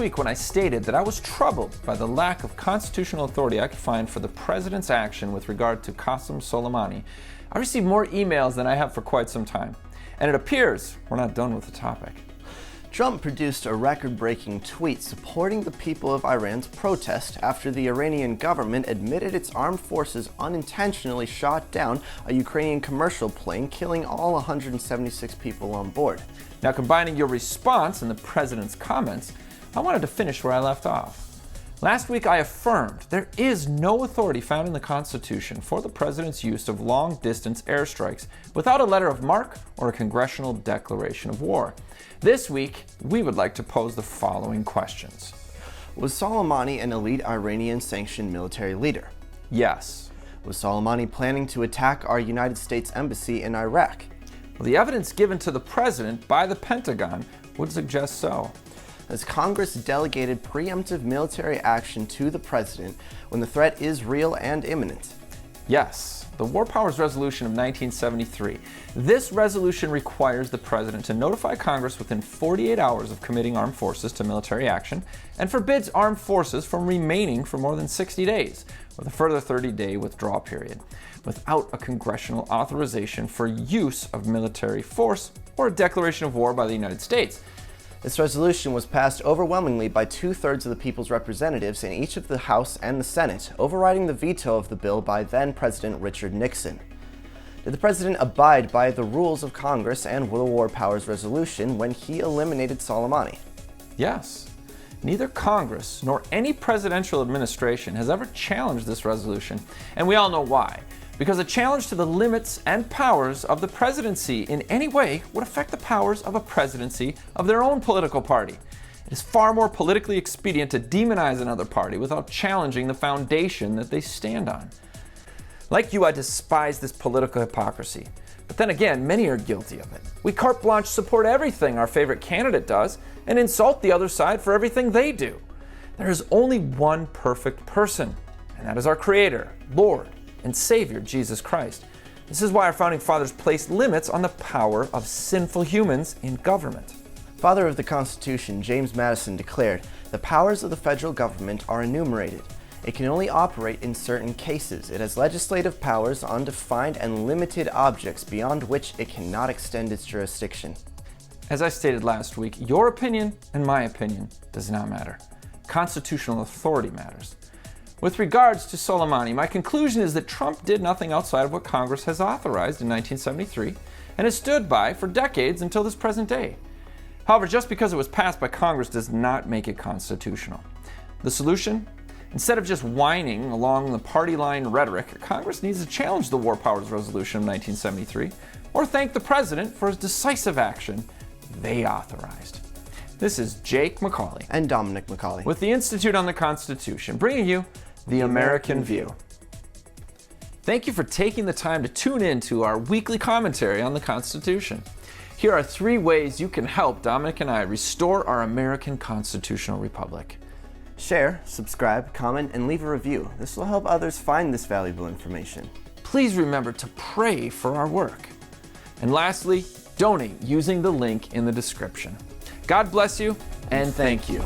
week when I stated that I was troubled by the lack of constitutional authority I could find for the president's action with regard to Qasem Soleimani, I received more emails than I have for quite some time. And it appears we're not done with the topic. Trump produced a record-breaking tweet supporting the people of Iran's protest after the Iranian government admitted its armed forces unintentionally shot down a Ukrainian commercial plane, killing all 176 people on board. Now, combining your response and the president's comments, I wanted to finish where I left off. Last week, I affirmed there is no authority found in the Constitution for the president's use of long-distance airstrikes without a letter of marque or a congressional declaration of war. This week, we would like to pose the following questions. Was Soleimani an elite Iranian sanctioned military leader? Yes. Was Soleimani planning to attack our United States Embassy in Iraq? Well, the evidence given to the president by the Pentagon would suggest so. Has Congress delegated preemptive military action to the president when the threat is real and imminent? Yes. The War Powers Resolution of 1973. This resolution requires the president to notify Congress within 48 hours of committing armed forces to military action and forbids armed forces from remaining for more than 60 days, with a further 30-day withdrawal period, without a congressional authorization for use of military force or a declaration of war by the United States. This resolution was passed overwhelmingly by 2/3 of the people's representatives in each of the House and the Senate, overriding the veto of the bill by then-President Richard Nixon. Did the president abide by the rules of Congress and the War Powers Resolution when he eliminated Soleimani? Yes. Neither Congress nor any presidential administration has ever challenged this resolution, and we all know why. Because a challenge to the limits and powers of the presidency in any way would affect the powers of a presidency of their own political party. It is far more politically expedient to demonize another party without challenging the foundation that they stand on. Like you, I despise this political hypocrisy. But then again, many are guilty of it. We carte blanche support everything our favorite candidate does and insult the other side for everything they do. There is only one perfect person, and that is our Creator, Lord, and Savior, Jesus Christ. This is why our founding fathers placed limits on the power of sinful humans in government. Father of the Constitution, James Madison, declared, "The powers of the federal government are enumerated. It can only operate in certain cases. It has legislative powers on defined and limited objects beyond which it cannot extend its jurisdiction." As I stated last week, your opinion and my opinion does not matter. Constitutional authority matters. With regards to Soleimani, my conclusion is that Trump did nothing outside of what Congress has authorized in 1973 and has stood by for decades until this present day. However, just because it was passed by Congress does not make it constitutional. The solution? Instead of just whining along the party line rhetoric, Congress needs to challenge the War Powers Resolution of 1973 or thank the president for his decisive action they authorized. This is Jake MacAulay and Dominic MacAulay with the Institute on the Constitution, bringing you The American View. Thank you for taking the time to tune in to our weekly commentary on the Constitution. Here are 3 ways you can help Dominic and I restore our American constitutional republic. Share, subscribe, comment, and leave a review. This will help others find this valuable information. Please remember to pray for our work. And lastly, donate using the link in the description. God bless you, and thank you.